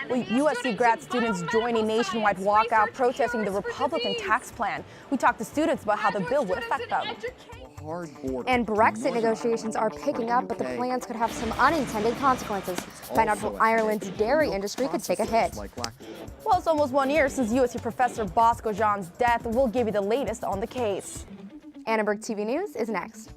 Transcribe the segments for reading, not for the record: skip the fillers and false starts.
Well, USC grad students join a nationwide walkout protesting the Republican tax plan. We talked to students about how the bill would affect them. And Brexit negotiations are picking up, but the plans could have some unintended consequences. Find out how Ireland's dairy industry could take a hit. Well, it's almost 1 year since USC professor Bosco Jean's death. We'll give you the latest on the case. Annenberg TV News is next.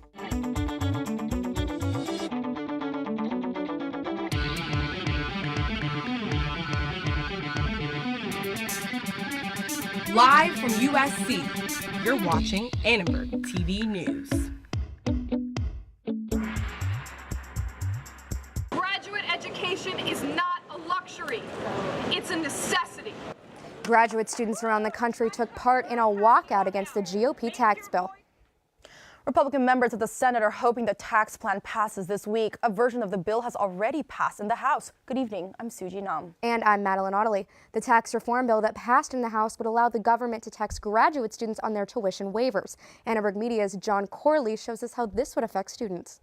Live from USC, you're watching Annenberg TV News. Graduate education is not a luxury, it's a necessity. Graduate students around the country took part in a walkout against the GOP tax bill. Republican members of the Senate are hoping the tax plan passes this week. A version of the bill has already passed in the House. Good evening, I'm Suji Nam. And I'm Madeline Otterly. The tax reform bill that passed in the House would allow the government to tax graduate students on their tuition waivers. Annenberg Media's John Corley shows us how this would affect students.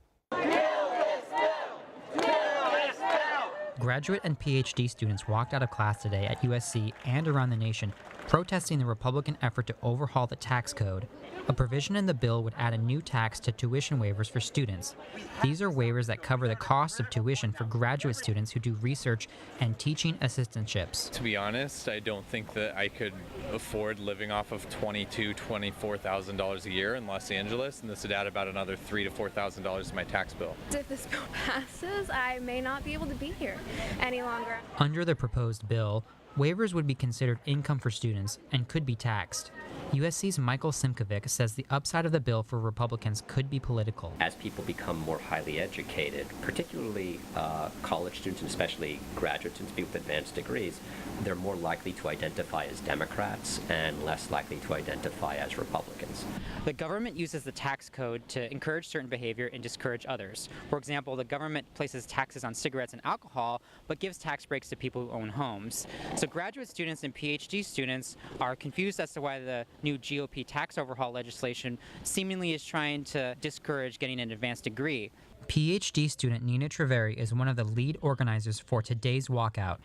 Graduate and PhD students walked out of class today at USC and around the nation, protesting the Republican effort to overhaul the tax code. A provision in the bill would add a new tax to tuition waivers for students. These are waivers that cover the cost of tuition for graduate students who do research and teaching assistantships. To be honest, I don't think that I could afford living off of $22,000, $24,000 a year in Los Angeles, and this would add about another $3,000 to $4,000 to my tax bill. If this bill passes, I may not be able to be here any longer. Under the proposed bill, waivers would be considered income for students and could be taxed. USC's Michael Simkovic says the upside of the bill for Republicans could be political. As people become more highly educated, particularly college students and especially graduate students, people with advanced degrees, they're more likely to identify as Democrats and less likely to identify as Republicans. The government uses the tax code to encourage certain behavior and discourage others. For example, the government places taxes on cigarettes and alcohol, but gives tax breaks to people who own homes. So graduate students and PhD students are confused as to why the new GOP tax overhaul legislation seemingly is trying to discourage getting an advanced degree. PhD student Nina Treveri is one of the lead organizers for today's walkout.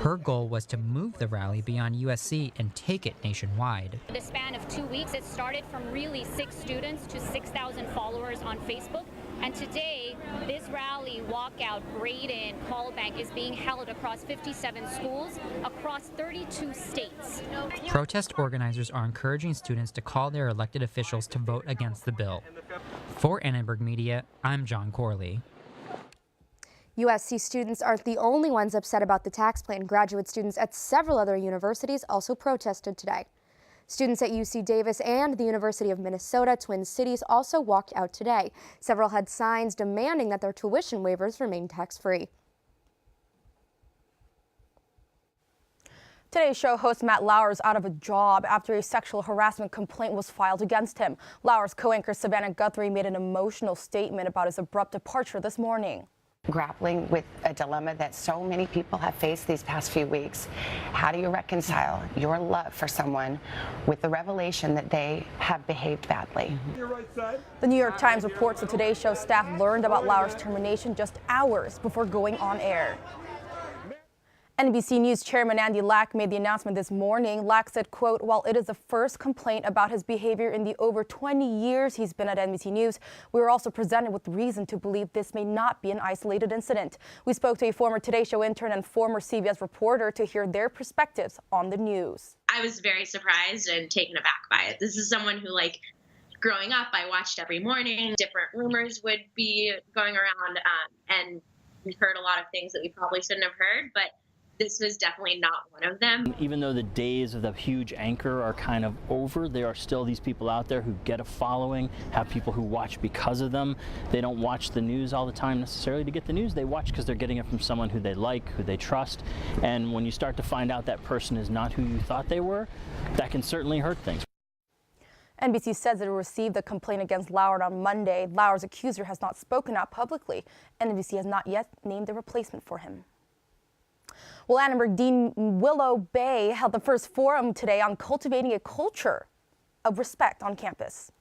Her goal was to move the rally beyond USC and take it nationwide. In the span of 2 weeks, it started from really 6 students to 6,000 followers on Facebook. And today, this rally, walkout, break-in, callback is being held across 57 schools across 32 states. Protest organizers are encouraging students to call their elected officials to vote against the bill. For Annenberg Media, I'm John Corley. USC students aren't the only ones upset about the tax plan. Graduate students at several other universities also protested today. Students at UC Davis and the University of Minnesota, Twin Cities, also walked out today. Several had signs demanding that their tuition waivers remain tax-free. Today's show host Matt Lauer is out of a job after a sexual harassment complaint was filed against him. Lauer's co-anchor Savannah Guthrie made an emotional statement about his abrupt departure this morning. Grappling with a dilemma that so many people have faced these past few weeks. How do you reconcile your love for someone with the revelation that they have behaved badly? The New York Times reports that Today's Show staff learned about Lauer's termination just hours before going on air. NBC News Chairman Andy Lack made the announcement this morning. Lack said, quote, "While it is the first complaint about his behavior in the over 20 years he's been at NBC News, we are also presented with reason to believe this may not be an isolated incident." We spoke to a former Today Show intern and former CBS reporter to hear their perspectives on the news. I was very surprised and taken aback by it. This is someone who, like, growing up, I watched every morning. Different rumors would be going around, and we heard a lot of things that we probably shouldn't have heard, but this was definitely not one of them. Even though the days of the huge anchor are kind of over, there are still these people out there who get a following, have people who watch because of them. They don't watch the news all the time necessarily to get the news. They watch because they're getting it from someone who they like, who they trust. And when you start to find out that person is not who you thought they were, that can certainly hurt things. NBC says it received the complaint against Lauer on Monday. Lauer's accuser has not spoken out publicly. NBC has not yet named a replacement for him. Well, Annenberg Dean Willow Bay held the first forum today on cultivating a culture of respect on campus.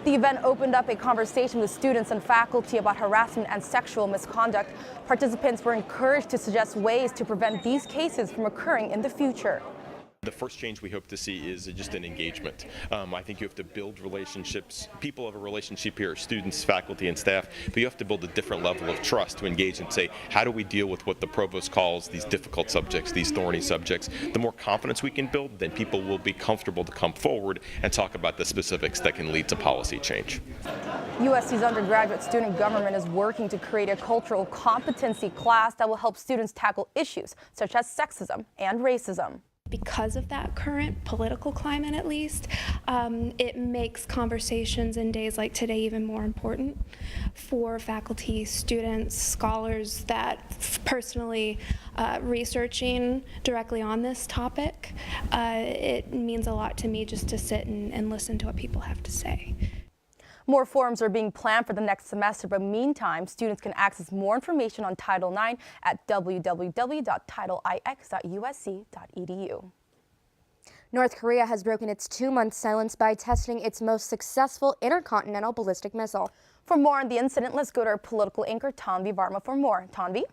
The event opened up a conversation with students and faculty about harassment and sexual misconduct. Participants were encouraged to suggest ways to prevent these cases from occurring in the future. The first change we hope to see is just an engagement. I think you have to build relationships. People have a relationship here, students, faculty, and staff, but you have to build a different level of trust to engage and say, how do we deal with what the provost calls these difficult subjects, these thorny subjects? The more confidence we can build, then people will be comfortable to come forward and talk about the specifics that can lead to policy change. USC's undergraduate student government is working to create a cultural competency class that will help students tackle issues such as sexism and racism. Because of that current political climate, at least, it makes conversations in days like today even more important for faculty, students, scholars that personally researching directly on this topic. It means a lot to me just to sit and listen to what people have to say. More forums are being planned for the next semester, but meantime, students can access more information on Title IX at www.titleix.usc.edu. North Korea has broken its 2-month silence by testing its most successful intercontinental ballistic missile. For more on the incident, let's go to our political anchor, Tanvi Varma, for more. Tanvi?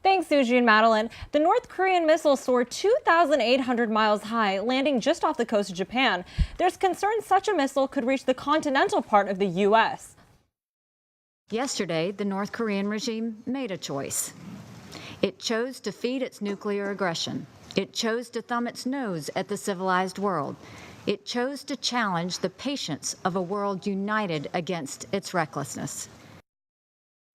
Thanks, Suji and Madeline. The North Korean missile soared 2,800 miles high, landing just off the coast of Japan. There's concern such a missile could reach the continental part of the U.S. Yesterday, the North Korean regime made a choice. It chose to feed its nuclear aggression. It chose to thumb its nose at the civilized world. It chose to challenge the patience of a world united against its recklessness.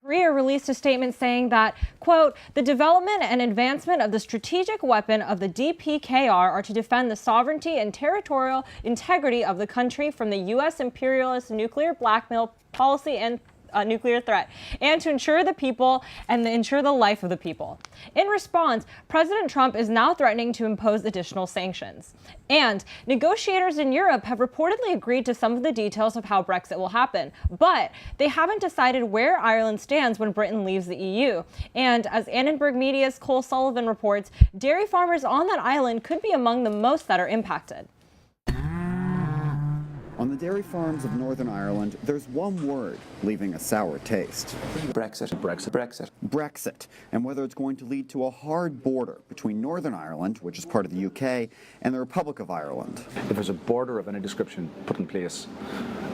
Korea released a statement saying that, quote, the development and advancement of the strategic weapon of the DPKR are to defend the sovereignty and territorial integrity of the country from the U.S. imperialist nuclear blackmail policy and nuclear threat, and to ensure the people and ensure the life of the people. In response, President Trump is now threatening to impose additional sanctions. And negotiators in Europe have reportedly agreed to some of the details of how Brexit will happen, but they haven't decided where Ireland stands when Britain leaves the EU. And as Annenberg Media's Cole Sullivan reports, dairy farmers on that island could be among the most that are impacted. On the dairy farms of Northern Ireland, there's one word leaving a sour taste. Brexit, Brexit, Brexit. Brexit, and whether it's going to lead to a hard border between Northern Ireland, which is part of the UK, and the Republic of Ireland. If there's a border of any description put in place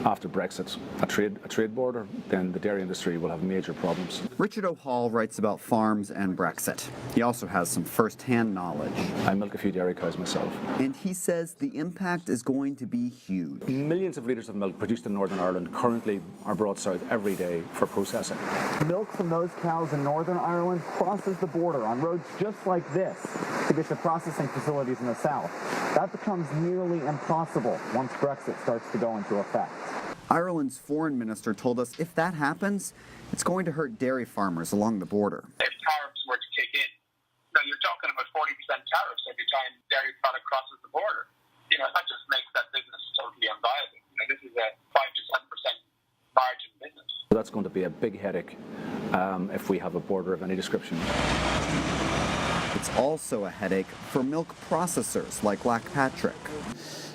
after Brexit, a trade border, then the dairy industry will have major problems. Richard O'Hall writes about farms and Brexit. He also has some first-hand knowledge. I milk a few dairy cows myself. And he says the impact is going to be huge. Millions of litres of milk produced in Northern Ireland currently are brought south every day for processing. Milk from those cows in Northern Ireland crosses the border on roads just like this to get to processing facilities in the south. That becomes nearly impossible once Brexit starts to go into effect. Ireland's foreign minister told us if that happens, it's going to hurt dairy farmers along the border. If tariffs were to kick in, you're talking about 40% tariffs every time dairy product crosses the border. That just makes that business totally unviable. This is a 5 to 7% margin business. That's going to be a big headache if we have a border of any description. It's also a headache for milk processors like Black Patrick.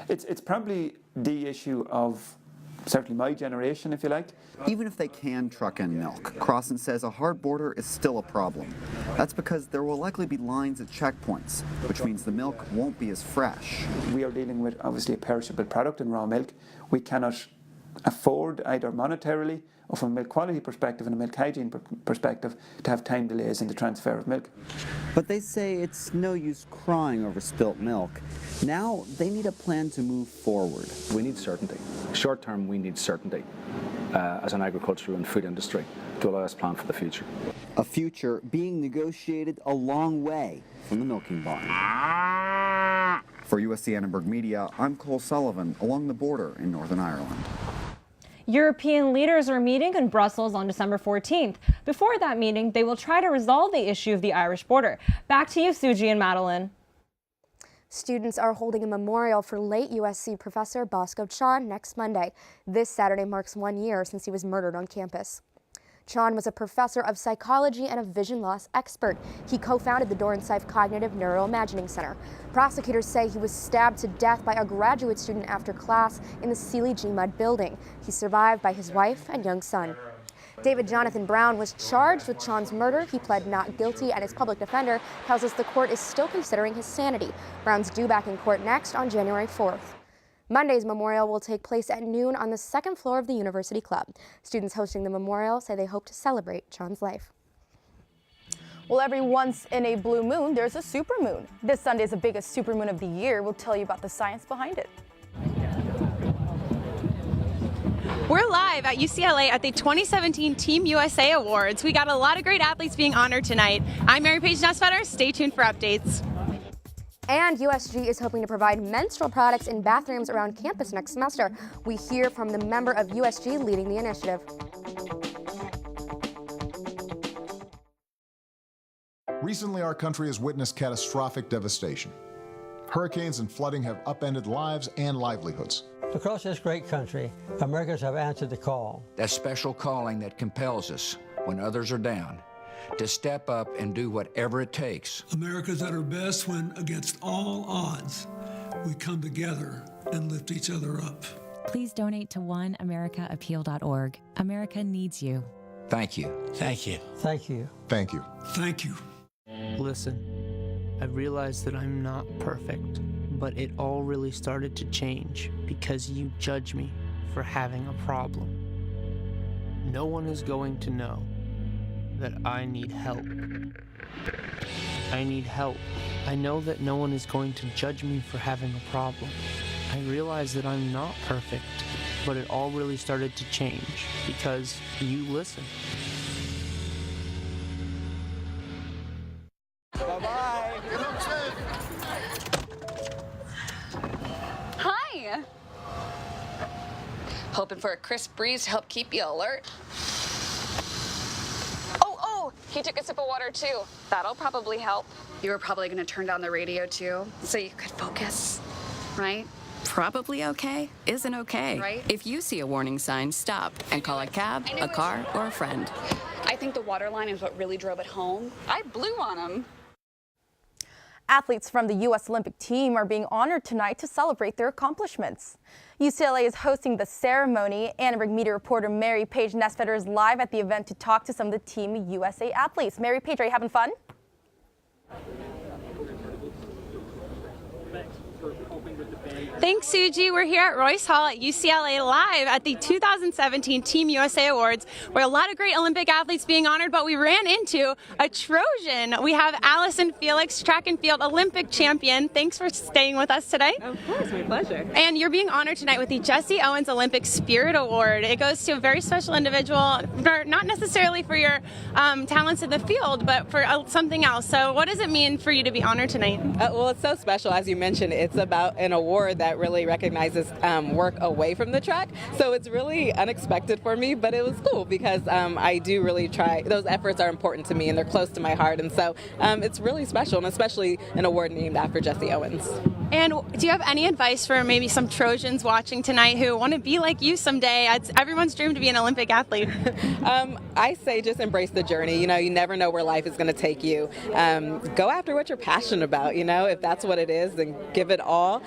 It's probably the issue of certainly my generation, if you like. Even if they can truck in milk, Crossan says a hard border is still a problem. That's because there will likely be lines at checkpoints, which means the milk won't be as fresh. We are dealing with obviously a perishable product in raw milk. We cannot afford, either monetarily or from a milk quality perspective and a milk hygiene perspective, to have time delays in the transfer of milk. But they say it's no use crying over spilt milk. Now they need a plan to move forward. We need certainty. Short term, we need certainty as an agricultural and food industry to allow us to plan for the future. A future being negotiated a long way from the milking barn. For USC Annenberg Media, I'm Cole Sullivan, along the border in Northern Ireland. European leaders are meeting in Brussels on December 14th. Before that meeting, they will try to resolve the issue of the Irish border. Back to you, Suji and Madeline. Students are holding a memorial for late USC professor Bosco Chan next Monday. This Saturday marks 1 year since he was murdered on campus. Chon was a professor of psychology and a vision loss expert. He co-founded the Dornsife Cognitive Neuroimagining Center. Prosecutors say he was stabbed to death by a graduate student after class in the Sealy GMUD building. He's survived by his wife and young son. David Jonathan Brown was charged with Chon's murder. He pled not guilty, and his public defender tells us the court is still considering his sanity. Brown's due back in court next on January 4th. Monday's memorial will take place at noon on the second floor of the University Club. Students hosting the memorial say they hope to celebrate Chon's life. Well, every once in a blue moon, there's a supermoon. This Sunday is the biggest supermoon of the year. We'll tell you about the science behind it. We're live at UCLA at the 2017 Team USA Awards. We got a lot of great athletes being honored tonight. I'm Mary Paige Nussfetter. Stay tuned for updates. And USG is hoping to provide menstrual products in bathrooms around campus next semester. We hear from the member of USG leading the initiative. Recently, our country has witnessed catastrophic devastation. Hurricanes and flooding have upended lives and livelihoods. Across this great country, Americans have answered the call. That special calling that compels us when others are down, to step up and do whatever it takes. America's at her best when, against all odds, we come together and lift each other up. Please donate to oneamericaappeal.org. America needs you. Thank you. Thank you. Thank you. Thank you. Thank you. Listen, I realize that I'm not perfect, but it all really started to change because you judge me for having a problem. No one is going to know that I need help. I need help. I know that no one is going to judge me for having a problem. I realize that I'm not perfect, but it all really started to change because you listen. Bye-bye. Hi. Hoping for a crisp breeze to help keep you alert. He took a sip of water too. That'll probably help. You were probably gonna turn down the radio too, so you could focus, right? Probably okay isn't okay. Right? If you see a warning sign, stop and call a cab, a car, or a friend. I think the water line is what really drove it home. I blew on him. Athletes from the U.S. Olympic team are being honored tonight to celebrate their accomplishments. UCLA is hosting the ceremony. Annenberg Media reporter Mary Paige Nussfetter is live at the event to talk to some of the Team USA athletes. Mary Paige, are you having fun? Thanks, Suji. We're here at Royce Hall at UCLA live at the 2017 Team USA Awards, where a lot of great Olympic athletes being honored, but we ran into a Trojan. We have Allison Felix, track and field Olympic champion. Thanks for staying with us today. Of course, my pleasure. And you're being honored tonight with the Jesse Owens Olympic Spirit Award. It goes to a very special individual, not necessarily for your talents in the field, but for something else. So what does it mean for you to be honored tonight? Well, it's so special. As you mentioned, it's about an award that really recognizes work away from the track. So it's really unexpected for me, but it was cool because I do really try. Those efforts are important to me and they're close to my heart. And so it's really special, and especially an award named after Jesse Owens. And do you have any advice for maybe some Trojans watching tonight who want to be like you someday? It's everyone's dream to be an Olympic athlete. I say just embrace the journey. You know, you never know where life is going to take you. Go after what you're passionate about. You know, if that's what it is, then give it all.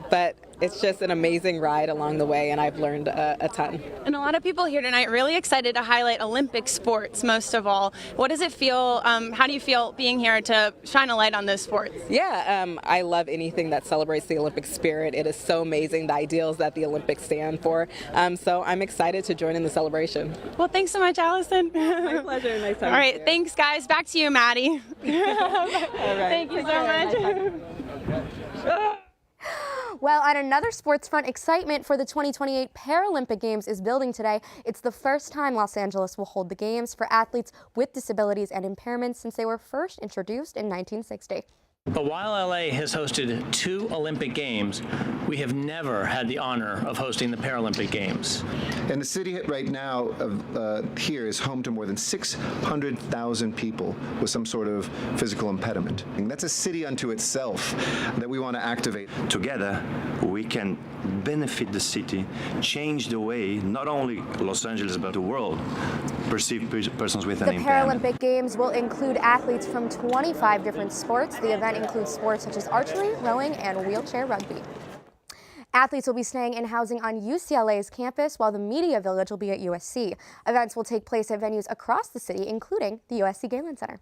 But it's just an amazing ride along the way, and I've learned a ton. And a lot of people here tonight really excited to highlight Olympic sports most of all. What does it feel, how do you feel being here to shine a light on those sports? Yeah, I love anything that celebrates the Olympic spirit. It is so amazing, the ideals that the Olympics stand for. So I'm excited to join in the celebration. Well, thanks so much, Allison. My pleasure. Nice talking All right, to you. thanks, guys. Back to you, Maddie. All right. Thank you so much. Well, on another sports front, excitement for the 2028 Paralympic Games is building today. It's the first time Los Angeles will hold the Games for athletes with disabilities and impairments since they were first introduced in 1960. But while LA has hosted 2 Olympic Games, we have never had the honor of hosting the Paralympic Games. And the city right now here is home to more than 600,000 people with some sort of physical impediment. And that's a city unto itself that we want to activate. Together, we can benefit the city, change the way not only Los Angeles but the world perceive persons with an impairment. The Paralympic Games will include athletes from 25 different sports. The event includes sports such as archery, rowing, and wheelchair rugby. Athletes will be staying in housing on UCLA's campus, while the Media Village will be at USC. Events will take place at venues across the city, including the USC Galen Center.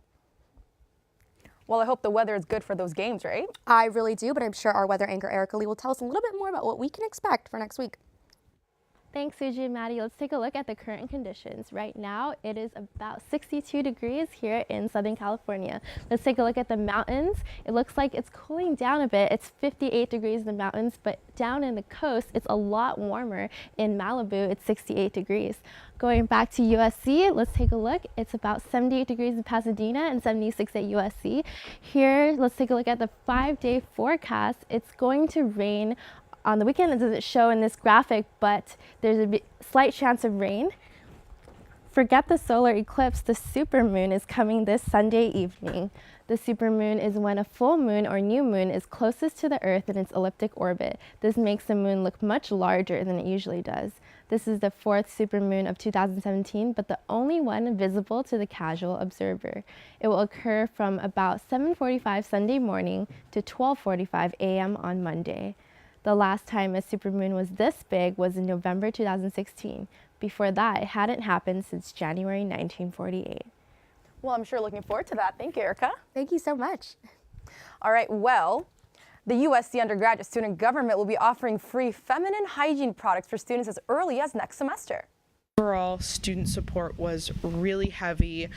Well, I hope the weather is good for those games, right? I really do, but I'm sure our weather anchor Erica Lee will tell us a little bit more about what we can expect for next week. Thanks, Suji and Maddie. Let's take a look at the current conditions. Right now, it is about 62 degrees here in Southern California. Let's take a look at the mountains. It looks like it's cooling down a bit. It's 58 degrees in the mountains, but down in the coast, it's a lot warmer. In Malibu, it's 68 degrees. Going back to USC, let's take a look. It's about 78 degrees in Pasadena and 76 at USC. Here, let's take a look at the 5-day forecast. It's going to rain on the weekend. It doesn't show in this graphic, but there's a slight chance of rain. Forget the solar eclipse, the supermoon is coming this Sunday evening. The supermoon is when a full moon or new moon is closest to the Earth in its elliptic orbit. This makes the moon look much larger than it usually does. This is the 4th supermoon of 2017, but the only one visible to the casual observer. It will occur from about 7:45 Sunday morning to 12:45 a.m. on Monday. The last time a supermoon was this big was in November 2016. Before that, it hadn't happened since January 1948. Well, I'm sure looking forward to that. Thank you, Erica. Thank you so much. All right, well, the USC undergraduate student government will be offering free feminine hygiene products for students as early as next semester. Overall, student support was really heavy.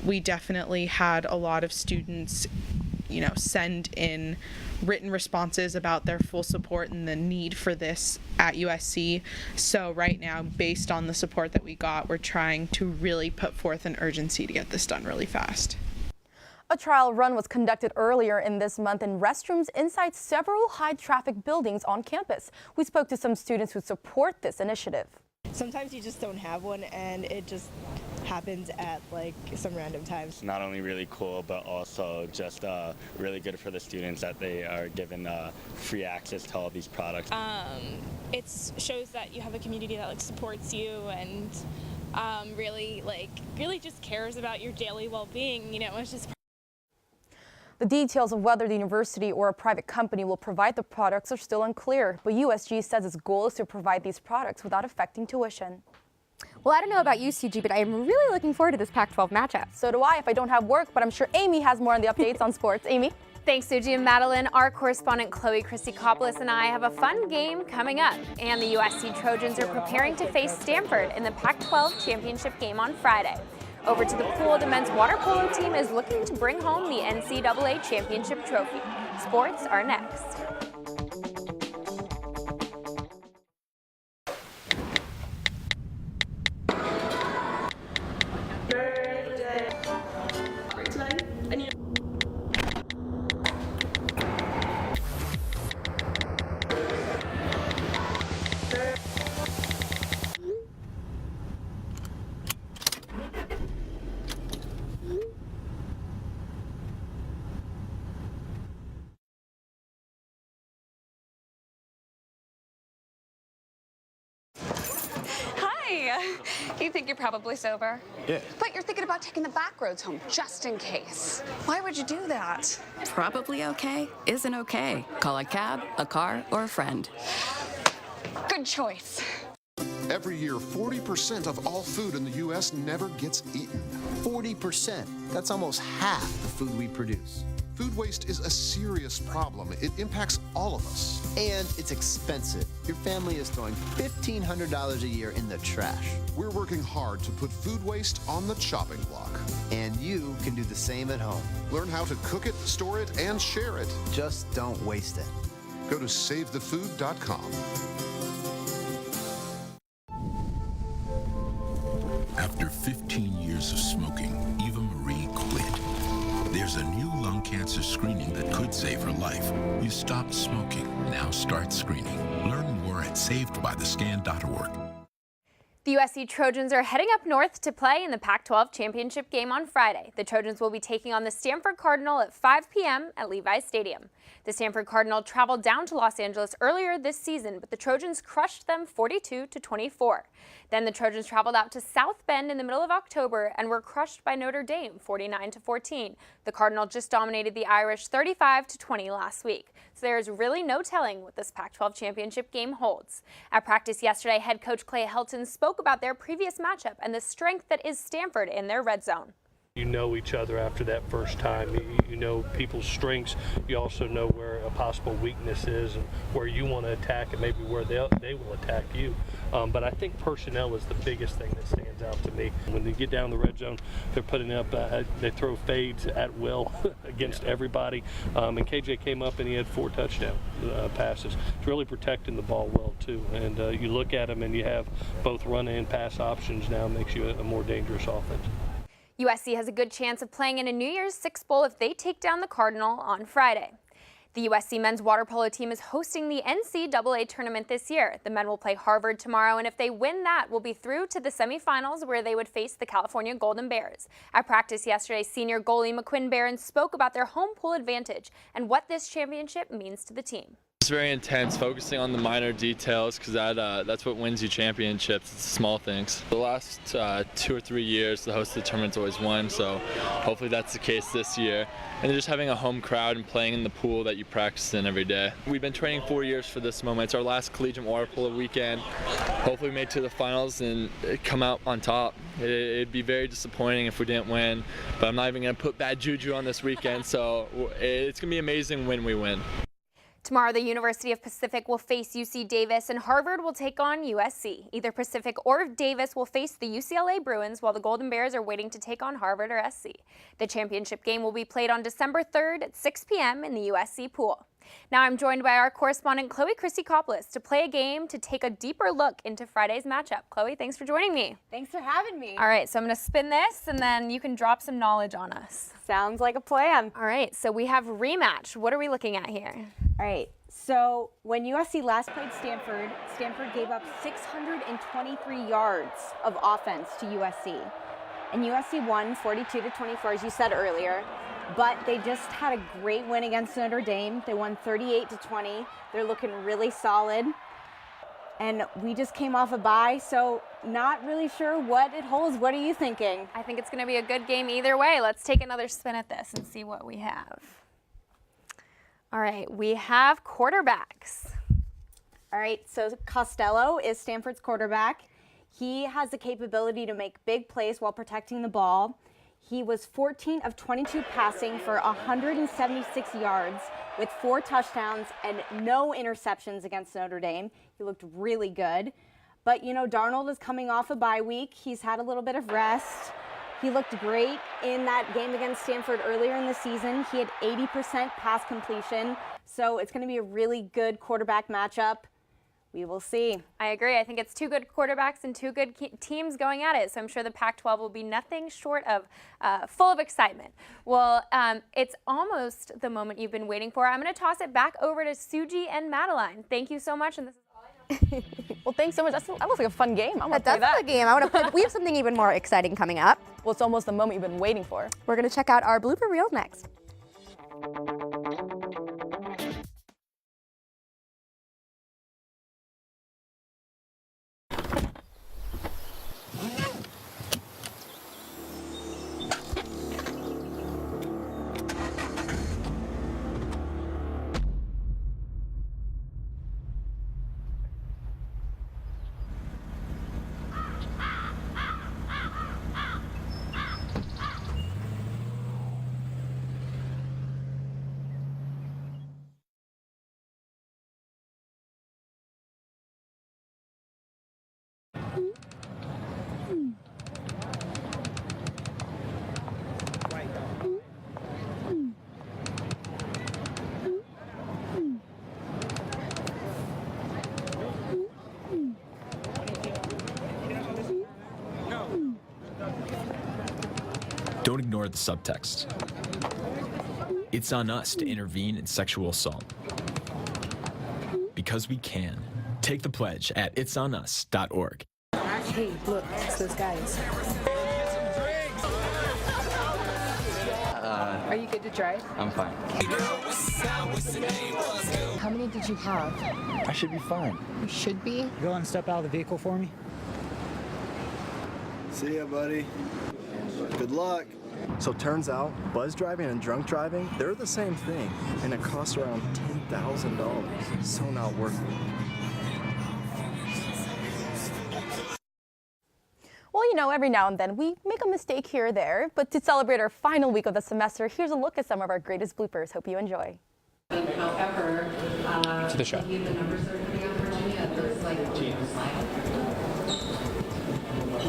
We definitely had a lot of students send in written responses about their full support and the need for this at USC. So right now, based on the support that we got, we're trying to really put forth an urgency to get this done really fast. A trial run was conducted earlier in this month in restrooms inside several high-traffic buildings on campus. We spoke to some students who support this initiative. Sometimes you just don't have one, and it just happens at some random times. Not only really cool, but also just really good for the students that they are given free access to all these products. It shows that you have a community that supports you and really just cares about your daily well-being. It's just. The details of whether the university or a private company will provide the products are still unclear, but USG says its goal is to provide these products without affecting tuition. Well, I don't know about you, CG, but I am really looking forward to this Pac-12 matchup. So do I if I don't have work, but I'm sure Amy has more on the updates on sports. Amy? Thanks, Suji and Madeline. Our correspondent Chloe Christie-Kopoulos and I have a fun game coming up. And the USC Trojans are preparing to face Stanford in the Pac-12 championship game on Friday. Over to the pool, the men's water polo team is looking to bring home the NCAA championship trophy. Sports are next. You think you're probably sober? Yeah. But you're thinking about taking the back roads home, just in case. Why would you do that? Probably okay isn't okay. Call a cab, a car, or a friend. Good choice. Every year, 40% of all food in the U.S. never gets eaten. 40%. That's almost half the food we produce. Food waste is a serious problem. It impacts all of us. And it's expensive. Your family is throwing $1,500 a year in the trash. We're working hard to put food waste on the chopping block. And you can do the same at home. Learn how to cook it, store it, and share it. Just don't waste it. Go to savethefood.com. After 15 years of smoking, Eva Marie quit. There's a new lung cancer screening that could save her life. You stopped smoking. Now start screening. Learn more at savedbythescan.org. The USC Trojans are heading up north to play in the Pac-12 championship game on Friday. The Trojans will be taking on the Stanford Cardinal at 5 p.m. at Levi's Stadium. The Stanford Cardinal traveled down to Los Angeles earlier this season, but the Trojans crushed them 42-24. Then the Trojans traveled out to South Bend in the middle of October and were crushed by Notre Dame 49-14. The Cardinal just dominated the Irish 35-20 last week. So there's really no telling what this Pac-12 championship game holds. At practice yesterday, head coach Clay Helton spoke about their previous matchup and the strength that is Stanford in their red zone. You know each other after that first time. You know people's strengths. You also know where a possible weakness is and where you want to attack and maybe where they will attack you. But I think personnel is the biggest thing that stands out to me. When they get down the red zone, they're putting up, they throw fades at will against everybody. And KJ came up and he had 4 touchdown passes. It's really protecting the ball well too. And you look at them and you have both run and pass options now, makes you a more dangerous offense. USC has a good chance of playing in a New Year's Six Bowl if they take down the Cardinal on Friday. The USC men's water polo team is hosting the NCAA tournament this year. The men will play Harvard tomorrow, and if they win that, will be through to the semifinals where they would face the California Golden Bears. At practice yesterday, senior goalie McQuinn Barron spoke about their home pool advantage and what this championship means to the team. It's very intense, focusing on the minor details because that's what wins you championships. It's the small things. The last 2 or 3 years, the host of the tournament's always won, so hopefully that's the case this year. And just having a home crowd and playing in the pool that you practice in every day. We've been training 4 years for this moment. It's our last collegiate water polo weekend. Hopefully we make it to the finals and come out on top. It'd be very disappointing if we didn't win, but I'm not even going to put bad juju on this weekend, so it's going to be amazing when we win. Tomorrow, the University of Pacific will face UC Davis and Harvard will take on USC. Either Pacific or Davis will face the UCLA Bruins while the Golden Bears are waiting to take on Harvard or SC. The championship game will be played on December 3rd at 6 p.m. in the USC pool. Now I'm joined by our correspondent Chloe Christie-Coppolis to play a game to take a deeper look into Friday's matchup. Chloe, thanks for joining me. Thanks for having me. All right, so I'm going to spin this and then you can drop some knowledge on us. Sounds like a plan. All right, so we have rematch. What are we looking at here? All right, so when USC last played Stanford, Stanford gave up 623 yards of offense to USC. And USC won 42-24, as you said earlier. But they just had a great win against Notre Dame. They won 38-20. They're looking really solid. And we just came off a bye, so not really sure what it holds. What are you thinking? I think it's going to be a good game either way. Let's take another spin at this and see what we have. All right, we have quarterbacks. All right, so Costello is Stanford's quarterback. He has the capability to make big plays while protecting the ball. He was 14 of 22 passing for 176 yards with 4 touchdowns and no interceptions against Notre Dame. He looked really good. But, you know, Darnold is coming off a bye week. He's had a little bit of rest. He looked great in that game against Stanford earlier in the season. He had 80% pass completion. So it's going to be a really good quarterback matchup. We will see. I agree. I think it's 2 good quarterbacks and 2 good teams going at it. So I'm sure the Pac-12 will be nothing short of full of excitement. Well, it's almost the moment you've been waiting for. I'm going to toss it back over to Suji and Madeline. Thank you so much. And this is all I know. Well, thanks so much. That looks like a fun game. That does look like a game. We have something even more exciting coming up. Well, it's almost the moment you've been waiting for. We're going to check out our blooper reel next. Don't ignore the subtext. It's on us to intervene in sexual assault. Because we can. Take the pledge at itsonus.org. Hey, look, it's those guys. Are you good to drive? I'm fine. How many did you have? I should be fine. You should be. Go and step out of the vehicle for me. See ya, buddy. Good luck. So turns out, buzz driving and drunk driving, they're the same thing, and it costs around $10,000. So not worth it. Well, you know, every now and then we make a mistake here or there, but to celebrate our final week of the semester, here's a look at some of our greatest bloopers. Hope you enjoy. However, to the show. the numbers that are coming out of Virginia, there's like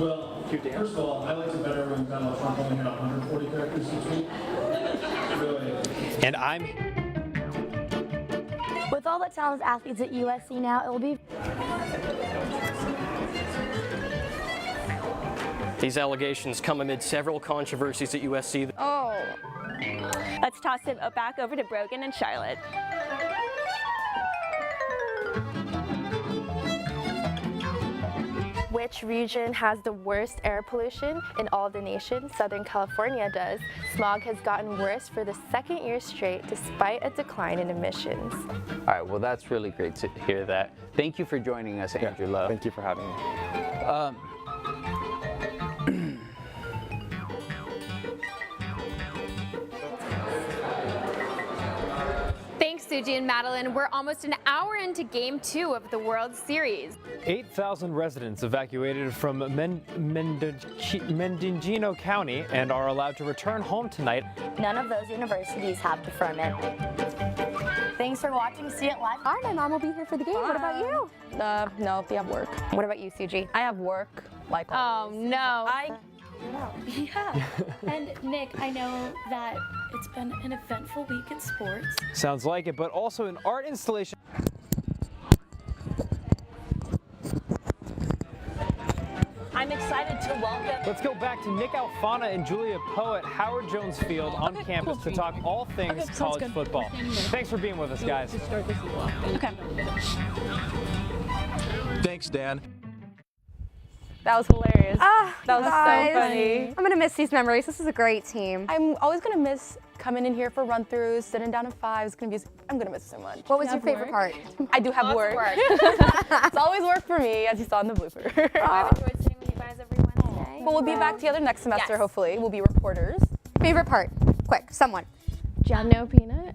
Well, first of all, I like it better when kind of Trump only had 140 characters each week. Really. And I'm. With all the talented athletes at USC now, it will be. These allegations come amid several controversies at USC. Oh. Let's toss it back over to Brogan and Charlotte. Which region has the worst air pollution in all of the nation? Southern California does. Smog has gotten worse for the second year straight despite a decline in emissions. All right, well, that's really great to hear that. Thank you for joining us, Andrew Love. Thank you for having me. Thanks, Suji and Madeline. We're almost an hour into Game 2 of the World Series. 8,000 residents evacuated from Mendocino County and are allowed to return home tonight. None of those universities have deferment. Thanks for watching. See it live. All right, my mom will be here for the game. What about you? No, we have work. What about you, Suji? I have work, like Oh, no. Yeah. And Nick, I know that it's been an eventful week in sports. Sounds like it, but also an art installation. I'm excited to welcome. Let's go back to Nick Alfana and Julia Poe at Howard Jones Field on campus to talk all things college football. Thanks for being with us, guys. Okay. Thanks, Dan. That was hilarious. Ah, that was guys. so funny. I'm gonna miss these memories. This is a great team. I'm always gonna miss coming in here for run-throughs, sitting down in fives. I'm gonna miss it so much. What was your favorite part? I do have work. It's always work for me, as you saw in the blooper. I've enjoyed sitting with you guys every Wednesday. But we'll be back together next semester, hopefully. We'll be reporters. Favorite part? Quick, someone. Jam No Peanut.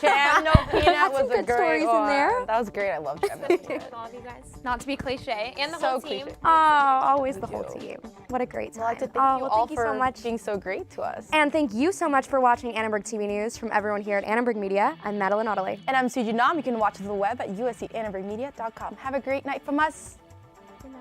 Jam No Peanut was a good great stories one. in there. That was great. I love Jam No Peanut. All of you guys. Not to be cliche, and the So whole team. cliche. Oh, always the whole team. What a great time. I'd like to thank you all thank you for so much. being so great to us. And thank you so much for watching Annenberg TV News. From everyone here at Annenberg Media, I'm Madeline Otterley. And I'm Suji Nam. You can watch us on the web at uscannenbergmedia.com. Have a great night from us. Good night.